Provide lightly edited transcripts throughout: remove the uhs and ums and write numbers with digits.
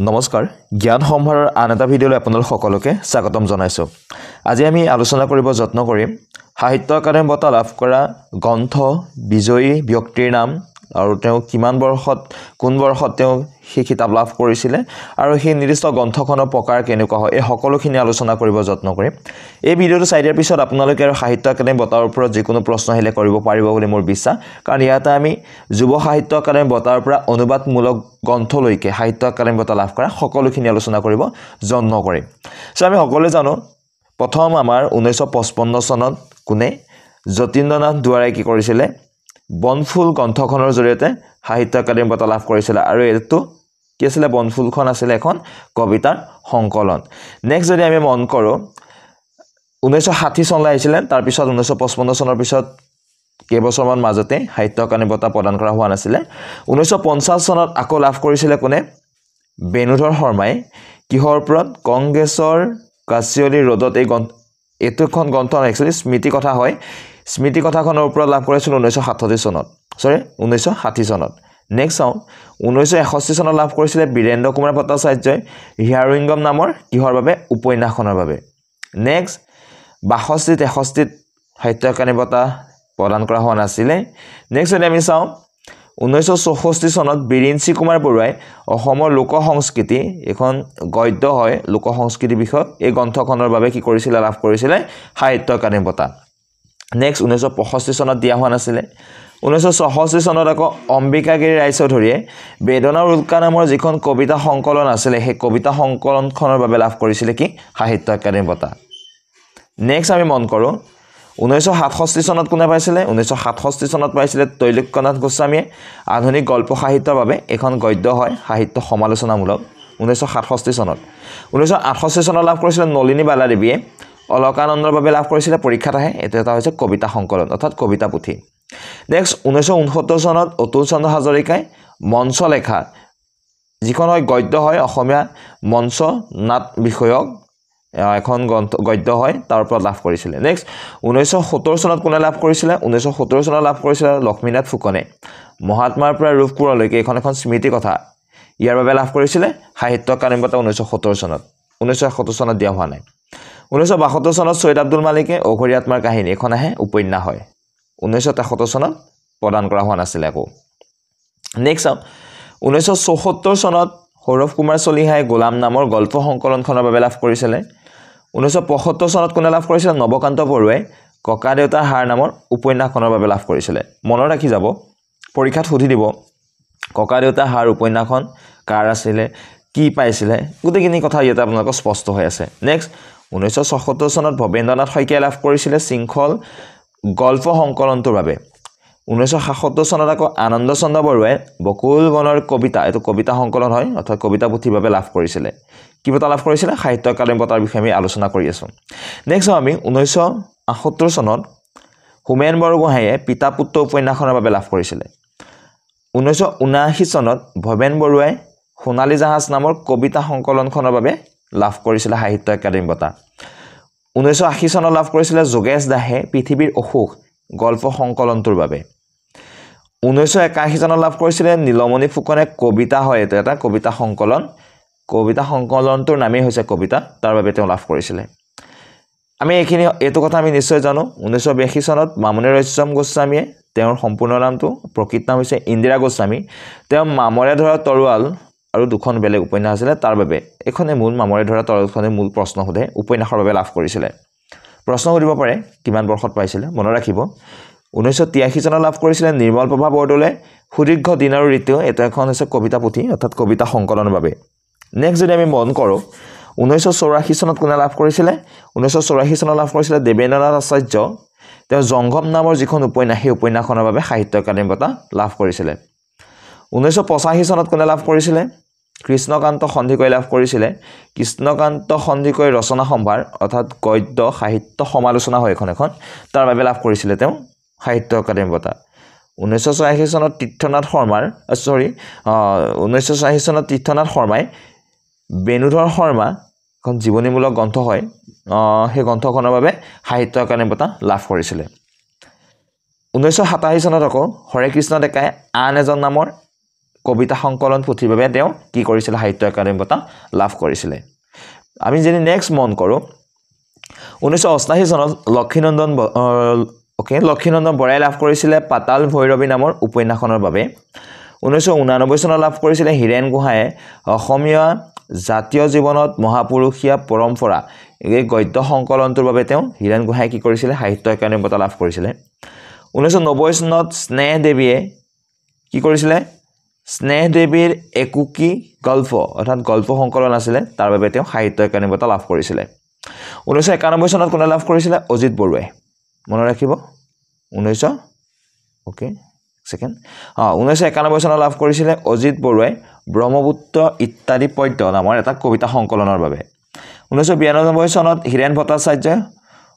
নমস্কাৰ জ্ঞান সম্ভাৰৰ আন এটা ভিডিঅ'লৈ আপোনালোক সকলোকে স্বাগতম জনাইছো। আজি আমি আলোচনা কৰিব যত্ন কৰিম সাহিত্য একাডেমী বঁটা লাভ কৰা গ্ৰন্থ বিজয়ী ব্যক্তিৰ নাম আৰু তেওঁ কিমান বৰ্ষত কোন বৰ্ষত তেওঁ সেই কিতাপ লাভ কৰিছিল আৰু সেই নিৰ্দিষ্ট গ্ৰন্থখনৰ প্ৰকাৰ কেনেকুৱা হয় এই সকলোখিনি আলোচনা কৰিব যত্ন কৰিম। এই ভিডিঅ'টো চাই দিয়াৰ পিছত আপোনালোকে আৰু সাহিত্য একাডেমী বঁটাৰ ওপৰত যিকোনো প্ৰশ্ন আহিলে কৰিব পাৰিব বুলি মোৰ বিশ্বাস, কাৰণ ইয়াতে আমি যুৱ সাহিত্য একাডেমী বঁটাৰ পৰা অনুবাদমূলক গ্ৰন্থলৈকে সাহিত্য একাডেমী বঁটা লাভ কৰা সকলোখিনি আলোচনা কৰিব যত্ন কৰিম। সো আমি সকলোৱে জানো প্ৰথম আমাৰ 1955 চনত কোনে যতীন্দ্ৰনাথ দুৱৰাই কি কৰিছিলে বনফুল গ্ৰন্থখনৰ জৰিয়তে সাহিত্য একাডেমী বঁটা লাভ কৰিছিল আৰু এটো কি আছিল বনফুলখন আছিল এখন কবিতাৰ সংকলন। নেক্সট যদি আমি মন কৰো 1960 চনলৈ আহিছিল, তাৰ পিছত 1955 চনৰ পিছত কেইবছৰমান মাজতে সাহিত্য একাডেমী বঁটা প্ৰদান কৰা হোৱা নাছিল। 1950 চনত আকৌ লাভ কৰিছিল কোনে বেণুধৰ শৰ্মাই কিহৰ ওপৰত কংগ্ৰেছৰ কাচিয়লি ৰোডত এইটোখন গ্ৰন্থ একচুৱেলি স্মৃতি কথা হয়, স্মৃতি কথাখনৰ ওপৰত লাভ কৰিছিল 1960 চনত। নেক্সট চাওঁ 1961 চনত লাভ কৰিছিল বীৰেন্দ্ৰ কুমাৰ ভট্টাচাৰ্যই হিয়াৰিংগম নামৰ কিহৰ বাবে উপন্যাসখনৰ বাবে। নেক্সট 62-63 সাহিত্য একাডেমী বঁটা প্ৰদান কৰা হোৱা নাছিল। নেক্সট যদি আমি চাওঁ 1964 চনত বিৰিঞ্চি কুমাৰ বৰুৱাই অসমৰ লোক সংস্কৃতি এখন গদ্য হয় লোক সংস্কৃতি বিষয়ক এই গ্ৰন্থখনৰ বাবে কি কৰিছিল লাভ কৰিছিল সাহিত্য একাডেমী বঁটা। নেক্সট 1965 চনত দিয়া হোৱা নাছিল। 1966 চনত আকৌ অম্বিকাগিৰি ৰায়চৌধুৰীয়ে বেদনাৰ উল্কা নামৰ যিখন কবিতা সংকলন আছিল সেই কবিতা সংকলনখনৰ বাবে লাভ কৰিছিল কি সাহিত্য একাডেমী বঁটা। নেক্সট আমি মন কৰো 1967 চনত কোনে পাইছিল 1967 চনত পাইছিল তৈলক্যনাথ গোস্বামীয়ে আধুনিক গল্প সাহিত্যৰ বাবে এখন গদ্য হয় সাহিত্য সমালোচনামূলক 1967 চনত। 1968 চনত লাভ কৰিছিল নলিনী বালাদেৱীয়ে অলকানন্দৰ বাবে লাভ কৰিছিল পৰীক্ষাত আহে এটো এটা হৈছে কবিতা সংকলন অৰ্থাৎ কবিতা পুথি। নেক্সট 1969 চনত অতুল চন্দ্ৰ হাজৰিকাই মঞ্চ লেখা যিখন হয় গদ্য হয় অসমীয়া মঞ্চ নাট বিষয়ক এখন গদ্য হয় তাৰ ওপৰত লাভ কৰিছিল। নেক্সট 1970 চনত কোনে লাভ কৰিছিল 1970 চনত লাভ কৰিছিল লক্ষ্মীনাথ ফুকনে মহাত্মাৰ পৰা ৰূপকোঁৱৰলৈকে এখন স্মৃতি কথা ইয়াৰ বাবে লাভ কৰিছিল সাহিত্য একাডেমী বঁটা 1970 চনত। 1971 চনত দিয়া হোৱা নাই। 1972 চনত সৈয়দ আব্দুল মালিকে অঘৰী আত্মাৰ কাহিনী এখন আহে উপন্যাস হয় 1973 চনত প্ৰদান কৰা হোৱা নাছিল আকৌ। নেক্সট 1974 চনত সৌৰভ কুমাৰ চলিহাই গোলাম নামৰ গল্প সংকলনখনৰ বাবে লাভ কৰিছিল। 1975 চনত কোনে লাভ কৰিছিল নৱকান্ত বৰুৱাই ককা দেউতাৰ হাড় নামৰ উপন্যাসখনৰ বাবে লাভ কৰিছিল। মনত ৰাখি যাব পৰীক্ষাত সুধি দিব ককা দেউতাৰ হাড় উপন্যাসখন কাৰ আছিল কি পাইছিল গোটেইখিনি কথা ইয়াতে আপোনালোকৰ স্পষ্ট হৈ আছে। নেক্সট 1976 চনত ভৱেন্দ্ৰনাথ শইকীয়াই লাভ কৰিছিল শৃংখল গল্প সংকলনটোৰ বাবে। 1967 চনত আকৌ আনন্দ চন্দ্ৰ বৰুৱাই বকুল বনৰ কবিতা এইটো কবিতা সংকলন হয় অৰ্থাৎ কবিতা পুথিৰ বাবে লাভ কৰিছিল। কি বঁটা লাভ কৰিছিল সাহিত্য একাডেমী বঁটাৰ বিষয়ে আমি আলোচনা কৰি আছো। নেক্সট আমি 1978 চনত হোমেন বৰগোহাঁইয়ে পিতা পুত্ৰ উপন্যাসখনৰ বাবে লাভ কৰিছিল। 1979 চনত ভৱেন বৰুৱাই সোণালী জাহাজ নামৰ কবিতা সংকলনখনৰ বাবে লাভ কৰিছিল সাহিত্য একাডেমী বঁটা। 1980 চনত লাভ কৰিছিল যোগেশ দাসে পৃথিৱীৰ অসুখ গল্প সংকলনটোৰ বাবে। 1981 চনত লাভ কৰিছিল নীলমণি ফুকনে কবিতা হয় এটো এটা কবিতা সংকলনটোৰ নামেই হৈছে কবিতা তাৰ বাবে তেওঁ লাভ কৰিছিল। আমি এইটো কথা আমি নিশ্চয় জানো 1982 চনত মামণি ৰয়ছম গোস্বামীয়ে তেওঁৰ সম্পূৰ্ণ নামটো প্ৰকৃত নাম হৈছে ইন্দিৰা গোস্বামী তেওঁ মামৰে ধৰা তৰোৱাল আৰু দুখন বেলেগ উপন্যাস আছিল তাৰ বাবে এখনে মূল মামৰে ধৰা তৰোৱালখনে মূল প্ৰশ্ন সোধে উপন্যাসৰ বাবে লাভ কৰিছিল। প্ৰশ্ন সুধিব পাৰে কিমান বৰ্ষত পাইছিল মনত ৰাখিব। 1983 চনত লাভ কৰিছিল নিৰ্মল প্ৰভা বৰদলে সুদীৰ্ঘ দিন আৰু ঋতু এটা এখন হৈছে কবিতা পুথি অৰ্থাৎ কবিতা সংকলনৰ বাবে। নেক্সট যদি আমি মন কৰো 1984 চনত কোনে লাভ কৰিছিল 1984 চনত লাভ কৰিছিল দেৱেন্দ্ৰনাথ আচাৰ্য তেওঁ জংঘম নামৰ যিখন উপন্যাস সেই উপন্যাসখনৰ বাবে সাহিত্য একাডেমী বঁটা লাভ কৰিছিল। 1985 চনত কোনে লাভ কৰিছিল কৃষ্ণকান্ত সন্দিকৈ লাভ কৰিছিল কৃষ্ণকান্ত সন্দিকৈ ৰচনা সম্ভাৰ অৰ্থাৎ গদ্য সাহিত্য সমালোচনা হয় এখন তাৰ বাবে লাভ কৰিছিল তেওঁ সাহিত্য একাডেমী বঁটা। 1986 চনত তীৰ্থনাথ শৰ্মাই বেণুধৰ শৰ্মা এখন জীৱনীমূলক গ্ৰন্থ হয় সেই গ্ৰন্থখনৰ বাবে সাহিত্য একাডেমী বঁটা লাভ কৰিছিল। 1987 চনত আকৌ হৰে কৃষ্ণ ডেকাই আন এজন নামৰ কবিতা সংকলন পুথিৰ বাবে তেওঁ কি কৰিছিল সাহিত্য একাডেমি বঁটা লাভ কৰিছিল আমি যদি নেক্সট মন কৰো 1988 চনত লক্ষীনন্দন বৰাই লাভ কৰিছিল পাতাল ভৈৰৱী নামৰ উপন্যাসখনৰ বাবে 1989 চনত লাভ কৰিছিল হিৰেণ গোহাঁয়ে অসমীয়া জাতীয় জীৱনত মহাপুৰুষীয়া পৰম্পৰা এই গদ্য সংকলনটোৰ বাবে তেওঁ হিৰেণ গোহাঁয়ে কি কৰিছিল সাহিত্য একাডেমি বঁটা লাভ কৰিছিল 1990 চনত স্নেহ দেৱীয়ে কি কৰিছিল স্নেহ দেৱীৰ একুকি গল্প অৰ্থাৎ গল্প সংকলন আছিল তাৰ বাবে তেওঁ সাহিত্য একাডেমি বঁটা লাভ কৰিছিল 1991 চনত কোনে লাভ কৰিছিল অজিত বৰুৱাই মনত ৰাখিব 1991 চনত লাভ কৰিছিল অজিত বৰুৱাই ব্ৰহ্মপুত্ৰ ইত্যাদি পদ্য নামৰ এটা কবিতা সংকলনৰ বাবে 1992 চনত হীৰেণ ভট্টাচাৰ্যই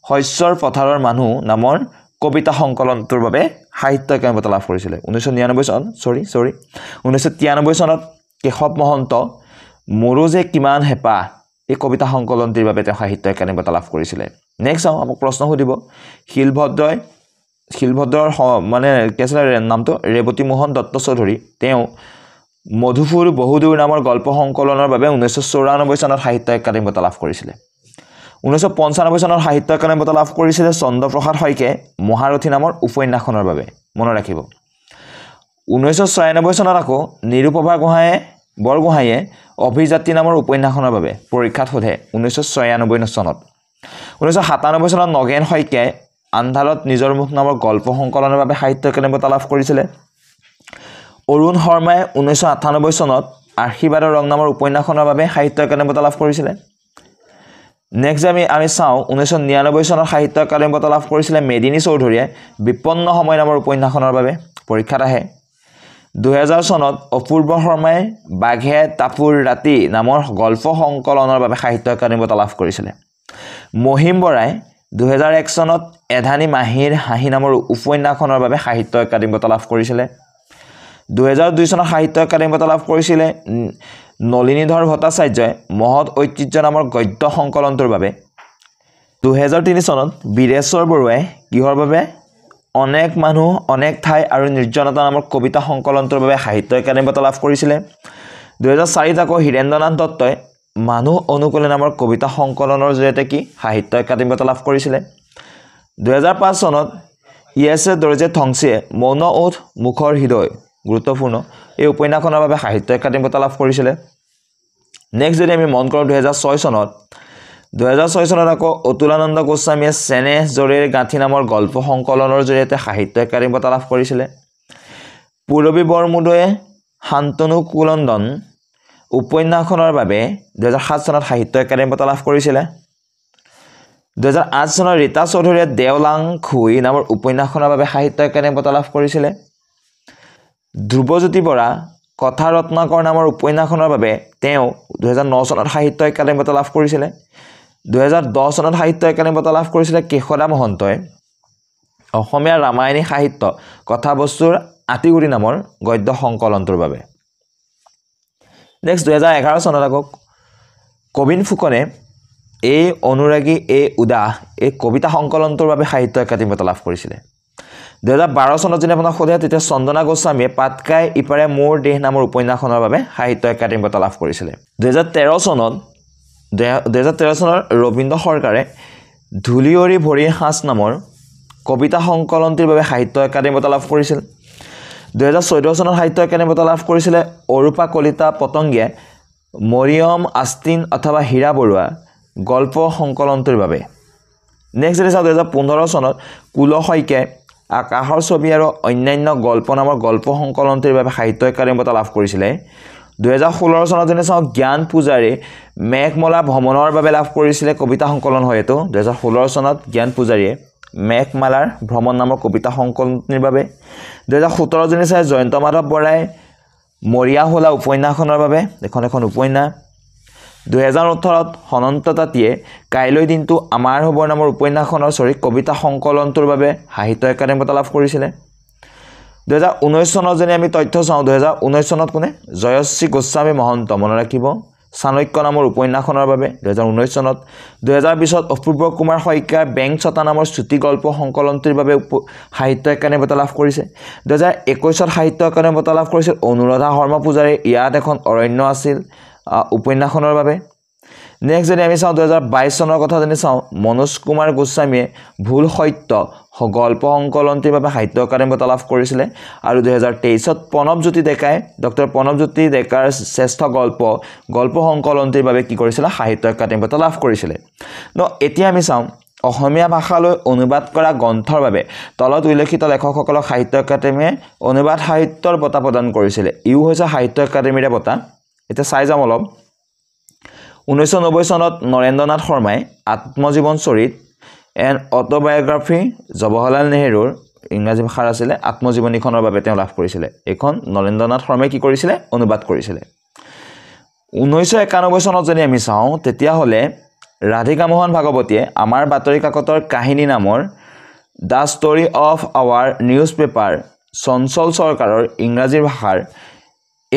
শস্যৰ পথাৰৰ মানুহ নামৰ কবিতা সংকলনটোৰ বাবে সাহিত্য একাডেমি বঁটা লাভ কৰিছিল 1993 চনত কেশৱ মহন্ত মোৰো যে কিমান হেপা এই কবিতা সংকলনটিৰ বাবে তেওঁ সাহিত্য একাডেমি বঁটা লাভ কৰিছিল নেক্সট আমাক প্ৰশ্ন সুধিব শিলভদ্ৰৰ মানে কি আছিল নামটো ৰেৱতী মোহন দত্ত চৌধুৰী তেওঁ মধুফুল বহুদূৰ নামৰ গল্প সংকলনৰ বাবে 1994 চনত সাহিত্য একাডেমি বঁটা লাভ কৰিছিল 1995 চনত সাহিত্য একাডেমি বঁটা লাভ কৰিছিল চন্দ্ৰপ্ৰসাদ শইকীয়াই মহাৰথী নামৰ উপন্যাসখনৰ বাবে মনত ৰাখিব 1996 চনত আকৌ নিৰুপভা বৰগোহাঁয়ে অভিযাত্ৰী নামৰ উপন্যাসখনৰ বাবে পৰীক্ষাত সোধে 1996 চনত 1997 চনত নগেন শইকীয়াই আন্ধাৰত নিজৰ মুখ নামৰ গল্প সংকলনৰ বাবে সাহিত্য একাডেমি বঁটা লাভ কৰিছিল অৰুণ শৰ্মাই 1998 চনত আশীৰ্বাদৰ ৰং নামৰ উপন্যাসখনৰ বাবে সাহিত্য একাডেমি বঁটা লাভ কৰিছিল নেক্সট আমি চাওঁ 1999 চনত সাহিত্য একাডেমি বঁটা লাভ কৰিছিল মেদিনী চৌধুৰীয়ে বিপন্ন সময় নামৰ উপন্যাসখনৰ বাবে পৰীক্ষাত আহে 2000 চনত অপূৰ্ব শৰ্মাই বাঘে তাপুৰ ৰাতি নামৰ গল্প সংকলনৰ বাবে সাহিত্য একাডেমি বঁটা লাভ কৰিছিল মহিম বৰাই 2001 চনত এধানী মাহিৰ হাঁহি নামৰ উপন্যাসখনৰ বাবে সাহিত্য একাডেমি বঁটা লাভ কৰিছিল 2002 চনত সাহিত্য একাডেমি বঁটা লাভ কৰিছিল নলিনীধৰ ভট্টাচাৰ্যই মহৎ ঐতিহ্য নামৰ গদ্য সংকলনটোৰ বাবে 2003 চনত বীৰেশ্বৰ বৰুৱাই কিহৰ বাবে অনেক মানুহ অনেক ঠাই আৰু নিৰ্জনতা নামৰ কবিতা সংকলনটোৰ বাবে সাহিত্য একাডেমি বঁটা লাভ কৰিছিল 2004 আকৌ হীৰেন্দ্ৰনাথ দত্তই মানুহ অনুকূলে নামৰ কবিতা সংকলনৰ জৰিয়তে কি সাহিত্য একাডেমি বঁটা লাভ কৰিছিল 2005 চনত ইএছএ দৰ্জে থংচিয়ে মৌন ওঠ মুখৰ হৃদয় গুৰুত্বপূৰ্ণ এই উপন্যাসখনৰ বাবে সাহিত্য একাডেমি বঁটা লাভ কৰিছিল নেক্সট যদি আমি মন কৰোঁ 2006 চনত আকৌ অতুলানন্দ গোস্বামীয়ে চেনেহ জৰীৰ গাঁঠি নামৰ গল্প সংকলনৰ জৰিয়তে সাহিত্য একাডেমি বঁটা লাভ কৰিছিল পূৰবী বৰমুদৈয়ে শান্তনু কুলন্দন উপন্যাসখনৰ বাবে 2007 চনত সাহিত্য একাডেমি বঁটা লাভ কৰিছিল 2008 চনত ৰীতা চৌধুৰীয়ে দেওলাং খুই নামৰ উপন্যাসখনৰ বাবে সাহিত্য একাডেমি বঁটা লাভ কৰিছিল ধ্ৰুৱজ্যোতি বৰা কথা ৰত্নাকৰ নামৰ উপন্যাসখনৰ বাবে তেওঁ 2009 চনত সাহিত্য একাডেমি বঁটা লাভ কৰিছিল 2010 চনত সাহিত্য একাডেমি বঁটা লাভ কৰিছিল কেশদা মহন্তই অসমীয়া ৰামায়ণী সাহিত্য কথাবস্তুৰ আতিগুৰি নামৰ গদ্য সংকলনটোৰ বাবে নেক্সট 2011 চনত আকৌ কবিন ফুকনে এই অনুৰাগী এই উদাস এই কবিতা সংকলনটোৰ বাবে সাহিত্য একাডেমি বঁটা লাভ কৰিছিল 2012 চনত যদি আপোনাক সোধে তেতিয়া চন্দনা গোস্বামীয়ে পাতকাই ইপাৰে মোৰ দেহ নামৰ উপন্যাসখনৰ বাবে সাহিত্য একাডেমি বঁটা লাভ কৰিছিল 2013 চনৰ ৰবীন্দ্ৰ সৰকাৰে ধূলিয়ৰি ভৰিৰ সাঁচ নামৰ কবিতা সংকলনটিৰ বাবে সাহিত্য একাডেমি বঁটা লাভ কৰিছিল 2014 চনত সাহিত্য একাডেমি বঁটা লাভ কৰিছিল অৰূপা কলিতা পতংগীয়ে মৰিয়ম আস্তিন অথবা হীৰা বৰুৱা গল্প সংকলনটোৰ বাবে নেক্সট যদি চাওঁ 2015 চনত কুল শইকীয়াই আকাশৰ ছবি আৰু অন্যান্য গল্প নামৰ গল্প সংকলনটিৰ বাবে সাহিত্য একাডেমি বঁটা লাভ কৰিছিল 2016 চনত যদি চাওঁ জ্ঞান পূজাৰী মেঘমলা ভ্ৰমণৰ বাবে লাভ কৰিছিল কবিতা সংকলন হয়তো 2016 চনত জ্ঞান পূজাৰীয়ে মেঘমালাৰ ভ্ৰমণ নামৰ কবিতা সংকলনটিৰ বাবে 2017 যদি চাই জয়ন্ত মাধৱ বৰাই মৰিয়া হোলা উপন্যাসখনৰ বাবে এখন উপন্যাস 2018 সনন্ত তাঁতীয়ে কাইলৈ দিনটো আমাৰ হ'ব নামৰ উপন্যাসখনৰ কবিতা সংকলনটোৰ বাবে সাহিত্য একাডেমি বঁটা লাভ কৰিছিল 2019 চনত যদি আমি তথ্য চাওঁ 2019 চনত কোনে জয়শ্ৰী গোস্বামী মহন্ত মনত ৰাখিব চাণক্য নামৰ উপন্যাসখনৰ বাবে 2019 চনত 2020ত অপূৰ্ব কুমাৰ শইকীয়াৰ বেংক ছটা নামৰ চুটি গল্প সংকলনটিৰ বাবে সাহিত্য একাডেমী বঁটা লাভ কৰিছে 2021ত সাহিত্য একাডেমী বঁটা লাভ কৰিছিল অনুৰাধা শৰ্মা পূজাৰীৰ ইয়াত এখন অৰণ্য আছিল উপন্যাসখনৰ বাবে নেক্সট যদি আমি চাওঁ 2022 চনৰ কথা যদি চাওঁ মনোজ কুমাৰ গোস্বামীয়ে ভুল সত্য গল্প সংকলনটিৰ বাবে সাহিত্য একাডেমী বঁটা লাভ কৰিছিলে আৰু 2023ত প্ৰণৱজ্যোতি ডেকাই ডক্টৰ প্ৰণৱজ্যোতি ডেকাৰ শ্ৰেষ্ঠ গল্প সংকলনটিৰ বাবে কি কৰিছিলে সাহিত্য একাডেমী বঁটা লাভ কৰিছিলে এতিয়া আমি চাওঁ অসমীয়া ভাষালৈ অনুবাদ কৰা গ্ৰন্থৰ বাবে তলত উল্লেখিত লেখকসকলক সাহিত্য একাডেমীয়ে অনুবাদ সাহিত্যৰ বঁটা প্ৰদান কৰিছিলে ইউ হৈছে সাহিত্য একাডেমীৰ বঁটা এতিয়া চাই যাম অলপ 1990 চনত নৰেন্দ্ৰনাথ শৰ্মাই আত্মজীৱন চৰিত এণ্ড অটোবায়োগ্ৰাফি জৱাহৰলাল নেহৰুৰ ইংৰাজী ভাষাৰ আছিলে আত্মজীৱনীখনৰ বাবে তেওঁ লাভ কৰিছিলে এখন নৰেন্দ্ৰনাথ শৰ্মাই কি কৰিছিলে অনুবাদ কৰিছিলে 1991 চনত যদি আমি চাওঁ তেতিয়া হলে ৰাধিকা মোহন ভাগৱতীয়ে আমাৰ বাতৰি কাকতৰ কাহিনী নামৰ the story of our newspaper পেপাৰ চঞ্চল চৰকাৰৰ ইংৰাজী ভাষাৰ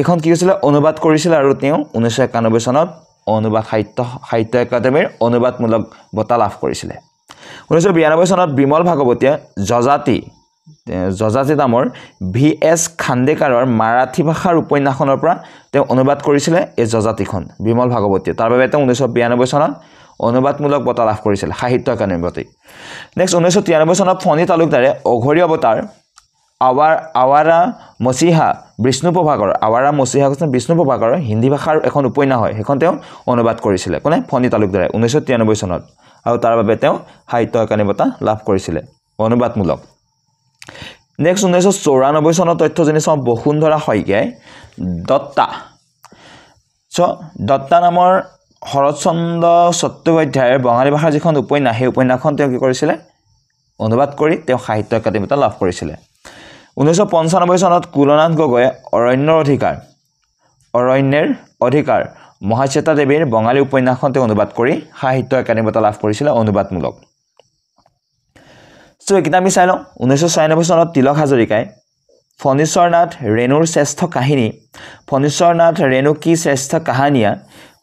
এখন কি হৈছিলে অনুবাদ কৰিছিল আৰু তেওঁ 1991 চনত অনুবাদ সাহিত্য একাডেমীৰ অনুবাদমূলক বঁটা লাভ কৰিছিলে 1992 চনত বিমল ভাগৱতীয়ে জজাতি নামৰ VS খান্দেকাৰৰ মাৰাঠী ভাষাৰ উপন্যাসখনৰ পৰা তেওঁ অনুবাদ কৰিছিলে এই জজাতিখন বিমল ভাগৱতীয়ে তাৰ বাবে তেওঁ 1992 চনত অনুবাদমূলক বঁটা লাভ কৰিছিল সাহিত্য একাডেমী বঁটা নেক্সট 1993 চনত ফণী তালুকদাৰে অঘৰী অৱতাৰ আৱাৰা মছিহা বিষ্ণু প্ৰভাকৰৰ হিন্দী ভাষাৰ এখন উপন্যাস হয় সেইখন তেওঁ অনুবাদ কৰিছিলে কোনে ফণী তালুকদাৰে 1993 চনত আৰু তাৰ বাবে তেওঁ সাহিত্য একাডেমী বঁটা লাভ কৰিছিলে অনুবাদমূলক নেক্সট 1994 চনৰ তথ্য জেনে চাওঁ বসুন্ধৰা শইকীয়াই দত্তা নামৰ শৰৎচন্দ্ৰ চট্টোপাধ্যায়ৰ বঙালী ভাষাৰ যিখন উপন্যাস সেই উপন্যাসখন তেওঁ কি কৰিছিলে অনুবাদ কৰি তেওঁ সাহিত্য একাডেমী বঁটা লাভ কৰিছিলে 1995 চনত কুলনাথ গগৈয়ে অৰণ্যৰ অধিকাৰ মহাশ্বেতা দেৱীৰ বঙালী উপন্যাসখন তেওঁ অনুবাদ কৰি সাহিত্য একাডেমী বঁটা লাভ কৰিছিলে অনুবাদমূলক এইকেইটা আমি চাই লওঁ 1996 চনত তিলক হাজৰিকাই ফণীশ্বৰনাথ ৰেণুৰ শ্ৰেষ্ঠ কাহিনী ফণীশ্বৰনাথ ৰেণু কি শ্ৰেষ্ঠ কাহানিয়া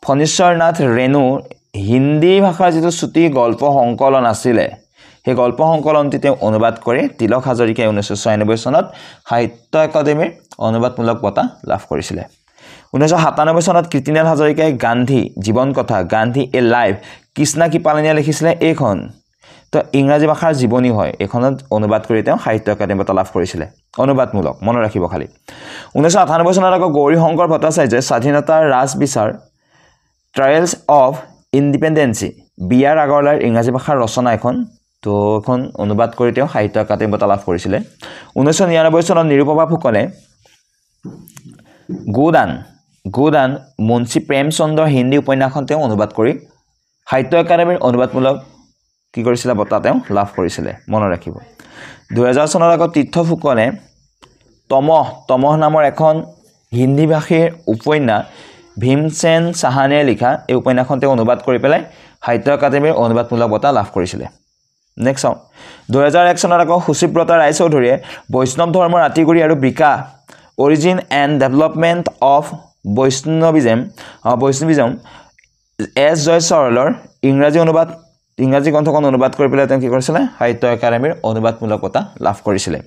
ফণীশ্বৰনাথ ৰেণু হিন্দী ভাষাৰ যিটো চুটি গল্প সংকলন আছিলে সেই গল্প সংকলনটি তেওঁ অনুবাদ কৰি তিলক হাজৰিকাই 1996 চনত সাহিত্য একাডেমীৰ অনুবাদমূলক বঁটা লাভ কৰিছিলে 1997 চনত কীৰ্তিনাথ হাজৰিকাই গান্ধী জীৱন কথা গান্ধী এ লাইফ কৃষ্ণা কৃপালানীয়ে লিখিছিলে এইখন তো ইংৰাজী ভাষাৰ জীৱনী হয় এইখনত অনুবাদ কৰি তেওঁ সাহিত্য একাডেমী বঁটা লাভ কৰিছিলে অনুবাদমূলক মনত ৰাখিব খালি 1998 চনত আকৌ গৌৰী শংকৰ ভট্টাচাৰ্যই স্বাধীনতাৰ ৰাজ বিচাৰ ট্ৰায়েলছ অফ ইণ্ডিপেণ্ডেন্সি বিআৰ আগৰৱালাৰ ইংৰাজী ভাষাৰ ৰচনা এখন তো এখন অনুবাদ কৰি তেওঁ সাহিত্য একাডেমী বঁটা লাভ কৰিছিলে 1999 চনত নিৰুপমা ফুকনে গোদান মুন্সী প্ৰেমচন্দ্ৰ হিন্দী উপন্যাসখন তেওঁ অনুবাদ কৰি সাহিত্য একাডেমীৰ অনুবাদমূলক কি কৰিছিলে বঁটা তেওঁ লাভ কৰিছিলে মনত ৰাখিব 2000 চনত আকৌ তীৰ্থ ফুকনে তমহ নামৰ এখন হিন্দী ভাষীৰ উপন্যাস ভীমসেন চাহানীয়ে লিখা এই উপন্যাসখন তেওঁ অনুবাদ কৰি পেলাই সাহিত্য একাডেমীৰ অনুবাদমূলক বঁটা লাভ কৰিছিলে নেক্সট 2001 চনত আকৌ সুচিব্ৰতা ৰায়চৌধুৰীয়ে বৈষ্ণৱ ধৰ্মৰ আতিগুৰি আৰু বিকাশ origin and development of Vaishnavism S Jay সৰলৰ ইংৰাজী গ্ৰন্থখন অনুবাদ কৰি পেলাই তেওঁ কি কৰিছিলে সাহিত্য একাডেমীৰ অনুবাদমূলক বঁটা লাভ কৰিছিলে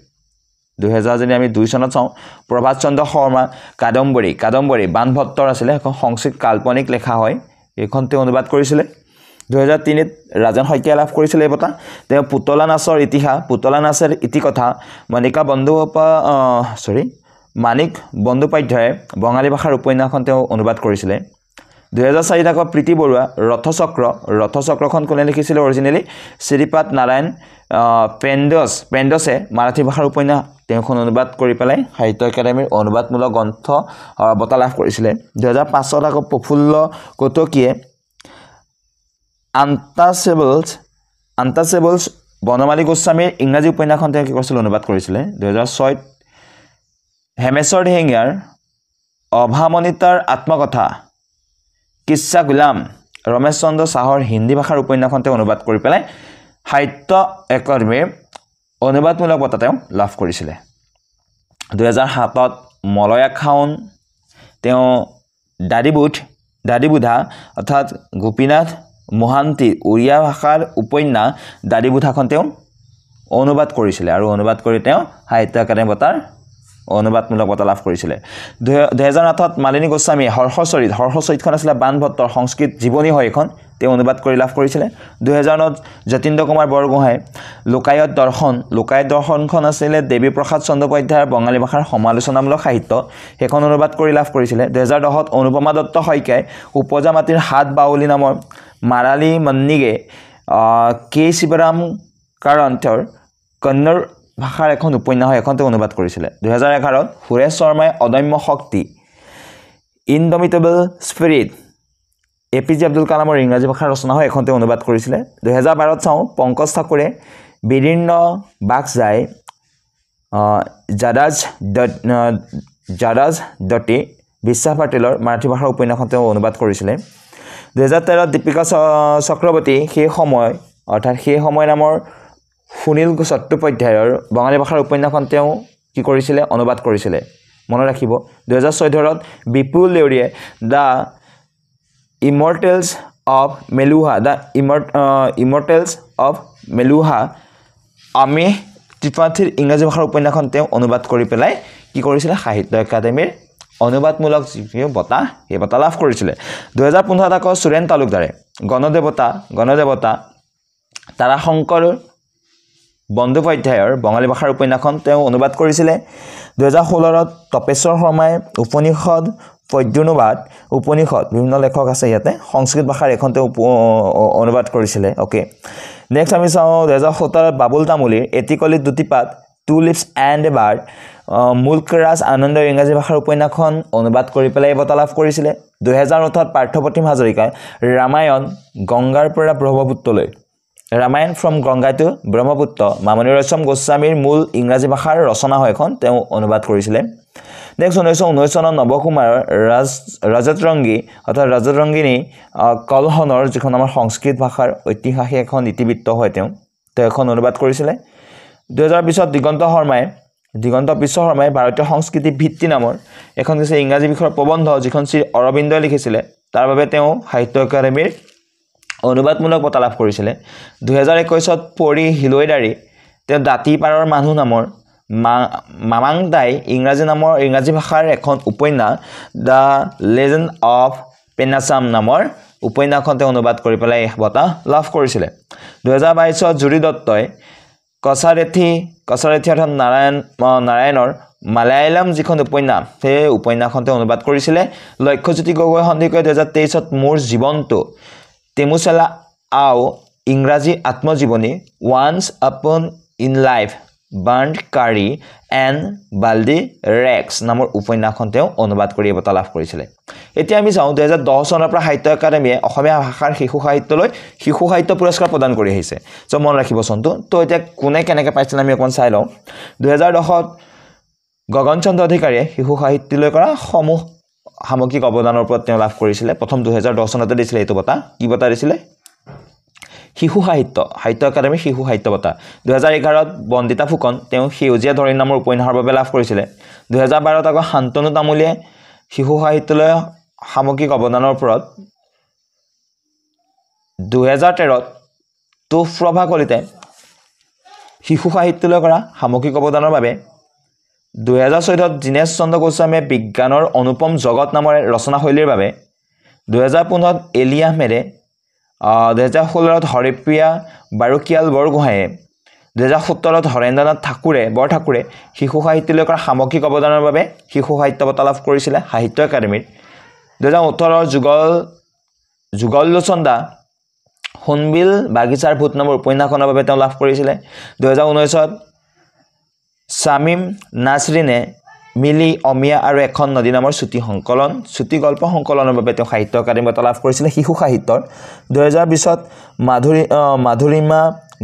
2000 যদি আমি 2 চনত চাওঁ প্ৰভাত চন্দ্ৰ শৰ্মা কাদম্বৰী বানভট্টৰ আছিলে এখন সংস্কৃত কাল্পনিক লেখা হয় এইখন তেওঁ অনুবাদ কৰিছিলে 2003ত ৰাজন শইকীয়াই লাভ কৰিছিলে এই বঁটা তেওঁ পুতলা নাচৰ ইতিকথা মানিক বন্দ্যোপাধ্যায়ে বঙালী ভাষাৰ উপন্যাসখন তেওঁ অনুবাদ কৰিছিলে 2004ত আকৌ প্ৰীতি বৰুৱা ৰথচক্ৰখন কোনে লিখিছিলে অৰিজিনেলি শ্ৰীপাদ নাৰায়ণ পেণ্ডছে মাৰাঠী ভাষাৰ উপন্যাস তেওঁখন অনুবাদ কৰি পেলাই সাহিত্য একাডেমীৰ অনুবাদমূলক গ্ৰন্থ বঁটা লাভ কৰিছিলে 2005 আকৌ প্ৰফুল্ল কটকীয়ে আনটাচেবলছ বনমালী গোস্বামীৰ ইংৰাজী উপন্যাসখন তেওঁ কি কৰিছিল অনুবাদ কৰিছিলে 2006ত হেমেশ্বৰ দিহিঙীয়াৰ অভামনিতাৰ আত্মকথা কিচ্ছা গুলাম ৰমেশ চন্দ্ৰ চাহৰ হিন্দী ভাষাৰ উপন্যাসখন তেওঁ অনুবাদ কৰি পেলাই সাহিত্য একাডেমীৰ অনুবাদমূলক বঁটা তেওঁ লাভ কৰিছিলে 2007ত মলয়া খাউন তেওঁ দাদিবুথ দাদিবুধা অৰ্থাৎ গোপীনাথ মহান্তি উৰিয়া ভাষাৰ উপন্যাস দাদিবুধাখন তেওঁ অনুবাদ কৰিছিলে আৰু অনুবাদ কৰি তেওঁ সাহিত্য একাডেমি বঁটাৰ অনুবাদমূলক বঁটা লাভ কৰিছিলে 2008ত মালিনী গোস্বামী হৰ্ষচৰিতখন আছিলে বাণভট্টৰ সংস্কৃত জীৱনী হয় এখন তেওঁ অনুবাদ কৰি লাভ কৰিছিলে 2009ত যতীন্দ্ৰ কুমাৰ বৰগোহাঁই লোকায়ত দৰ্শনখন আছিলে দেৱী প্ৰসাদ চন্দ্যোপাধ্যায়ৰ বঙালী ভাষাৰ সমালোচনামূলক সাহিত্য সেইখন অনুবাদ কৰি লাভ কৰিছিলে 2010ত অনুপমা দত্ত শইকীয়াই উপজা মাটিৰ হাত বাউলী নামৰ মাৰালী মন্নিগে কে শিৱৰাম কাৰন্থৰ কন্নড় ভাষাৰ এখন উপন্যাস এখন তেওঁ অনুবাদ কৰিছিলে 2011ত সুৰেশ শৰ্মাই অদম্য শক্তি ইনডমিটেবল স্পিৰিট এপিজে আব্দুল কালামৰ ইংৰাজী ভাষাৰ ৰচনা হয় এখন তেওঁ অনুবাদ কৰিছিলে 2012ত চাওঁ পংকজ ঠাকুৰে বিদীৰ্ণ বাগজাই জাদাজ দতি বিশ্বাস পাটিলৰ মাৰাঠী ভাষাৰ উপন্যাসখন তেওঁ অনুবাদ কৰিছিলে 2013ত দীপিকা চক্ৰৱৰ্তী সেই সময় নামৰ সুনীল চট্টোপাধ্যায়ৰ বঙালী ভাষাৰ উপন্যাসখন তেওঁ কি কৰিছিলে অনুবাদ কৰিছিলে মনত ৰাখিব 2014ত বিপুল দেউৰীয়ে দ্য ইমৰ্টেলছ অফ মেলুহা আমি ত্ৰিপাঠীৰ ইংৰাজী ভাষাৰ উপন্যাসখন তেওঁ অনুবাদ কৰি পেলাই কি কৰিছিলে সাহিত্য একাডেমীৰ অনুবাদমূলক যিটো বঁটা সেই বঁটা লাভ কৰিছিলে 2015ত আকৌ সুৰেন তালুকদাৰে গণদেৱতা তাৰাশংকৰ বন্দ্যোপাধ্যায়ৰ বঙালী ভাষাৰ উপন্যাসখন তেওঁ অনুবাদ কৰিছিলে 2016ত তপেশ্বৰ শৰ্মাই উপনিষদ পদ্যানুবাদ বিভিন্ন লেখক আছে ইয়াতে সংস্কৃত ভাষাৰ এখন তেওঁ অনুবাদ কৰিছিলে ওকে নেক্সট আমি চাওঁ 2017ত বাবুল তামুলীৰ এটিকলিত দুটিপাত two leaves and a bud মুল্কৰাজ আনন্দৰ ইংৰাজী ভাষাৰ উপন্যাসখন অনুবাদ কৰি পেলাই বঁটা লাভ কৰিছিলে 2008ত পাৰ্থপ্ৰতিম হাজৰিকাই ৰামায়ণ গংগাৰ পৰা ব্ৰহ্মপুত্ৰলৈ ৰামায়ণ ফ্ৰম গংগা টু ব্ৰহ্মপুত্ৰ মামণি ৰয়ছম গোস্বামীৰ মূল ইংৰাজী ভাষাৰ ৰচনা হয় এখন তেওঁ অনুবাদ কৰিছিলে নেক্সট 1919 চনত নৱকুমাৰৰ ৰাজতৰংগিনী কলহনৰ যিখন আমাৰ সংস্কৃত ভাষাৰ ঐতিহাসিক এখন ইতিবৃত্ত হয় তেওঁ এখন অনুবাদ কৰিছিলে 2020ত দিগন্ত বিশ্ব শৰ্মাই ভাৰতীয় সংস্কৃতি ভিত্তি নামৰ এখন হৈছে ইংৰাজী বিষয়ৰ প্ৰবন্ধ যিখন শ্ৰী অৰবিন্দই লিখিছিলে তাৰ বাবে তেওঁ সাহিত্য একাডেমীৰ অনুবাদমূলক বঁটা লাভ কৰিছিলে 2021ত পৰি হিলৈদাৰী তেওঁ দাঁতি পাৰৰ মানুহ নামৰ মামাংদাই ইংৰাজী ভাষাৰ এখন উপন্যাস দ্য লেজেণ্ড অফ পেনাচাম নামৰ উপন্যাসখন তেওঁ অনুবাদ কৰি পেলাই বঁটা লাভ কৰিছিলে 2022ত জুৰি দত্তই কছাৰেথি অৰ্থাৎ নাৰায়ণৰ মালায়ালাম যিখন উপন্যাস সেই উপন্যাসখন তেওঁ অনুবাদ কৰিছিলে লক্ষ্যজ্যোতি গগৈ সন্দিকৈ 2023ত মোৰ জীৱনটো তেমুচেলা আও ইংৰাজী আত্মজীৱনী once upon in life burnt curry and bloody rags নামৰ উপন্যাসখন তেওঁ অনুবাদ কৰি বঁটা লাভ কৰিছিলে এতিয়া আমি চাওঁ 2010 চনৰ পৰা সাহিত্য একাডেমীয়ে অসমীয়া ভাষাৰ শিশু সাহিত্যলৈ শিশু সাহিত্য পুৰস্কাৰ প্ৰদান কৰি আহিছে চ' মন ৰাখিব চনটো তো এতিয়া কোনে কেনেকৈ পাইছিল আমি অকণমান চাই লওঁ 2010ত গগন চন্দ্ৰ অধিকাৰীয়ে শিশু সাহিত্যলৈ কৰা সমূহ সামগ্ৰিক অৱদানৰ ওপৰত তেওঁ লাভ কৰিছিলে প্ৰথম 2010 চনতে দিছিলে এইটো বঁটা কি বঁটা দিছিলে সাহিত্য একাডেমীৰ শিশু সাহিত্য বঁটা 2011ত বন্দিতা ফুকন তেওঁ সেউজীয়া ধৰিণ নামৰ উপন্যাসৰ বাবে লাভ কৰিছিলে 2012ত আকৌ শান্তনু তামুলীয়ে শিশু সাহিত্যলৈ সামগ্ৰিক অৱদানৰ ওপৰত 2013ত তুফপ্ৰভা কলিতাই শিশু সাহিত্যলৈ কৰা সামগ্ৰিক অৱদানৰ বাবে 2014ত দীনেশ চন্দ্ৰ গোস্বামীয়ে বিজ্ঞানৰ অনুপম জগত নামৰ ৰচনাশৈলীৰ বাবে 2015ত এলি আহমেদে 2016ত হৰিপ্ৰিয়া বাৰুকিয়াল বৰগোহাঁয়ে 2017ত হৰেন্দ্ৰনাথ ঠাকুৰে শিশু সাহিত্যলৈ কৰা সামগ্ৰিক অৱদানৰ বাবে শিশু সাহিত্য বঁটা লাভ কৰিছিলে সাহিত্য একাডেমীৰ 2018ৰ যুগললোচন দা সোণবিল বাগিচাৰ ভূত নামৰ উপন্যাসখনৰ বাবে তেওঁ লাভ কৰিছিলে 2019ত শামিম নাছৰিনে মিলি অমিয়া আৰু এখন নদী নামৰ চুটি গল্প সংকলনৰ বাবে তেওঁ সাহিত্য একাডেমী বঁটা লাভ কৰিছিলে শিশু সাহিত্যৰ 2020ত মাধুৰিমা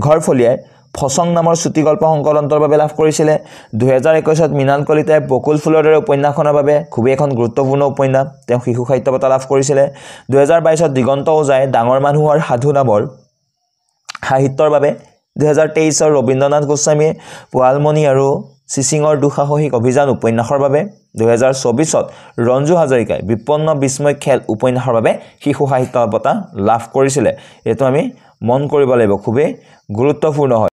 ঘৰফলীয়াই ফচং নামৰ চুটি গল্প সংকলনৰ বাবে লাভ কৰিছিলে 2021ত মৃণাল কলিতাই বকুল ফুলৰ দৰে উপন্যাসখনৰ বাবে খুবেই এখন গুৰুত্বপূৰ্ণ উপন্যাস তেওঁ শিশু সাহিত্য বঁটা লাভ কৰিছিলে 2022ত দিগন্ত ওজাই ডাঙৰ মানুহৰ সাধু নামৰ সাহিত্যৰ বাবে 2023ৰ ৰবীন্দ্ৰনাথ গোস্বামীয়ে পোৱালমণি আৰু চিচিঙৰ দুঃসাহসিক অভিযান উপন্যাসৰ বাবে 2024 ৰঞ্জু হাজৰিকাই বিপন্ন বিস্ময় খেল উপন্যাসৰ বাবে শিশু সাহিত্য বঁটা লাভ কৰিছিলে। এইটো আমি মন কৰিব লাগিব, খুবেই গুৰুত্বপূৰ্ণ হয়।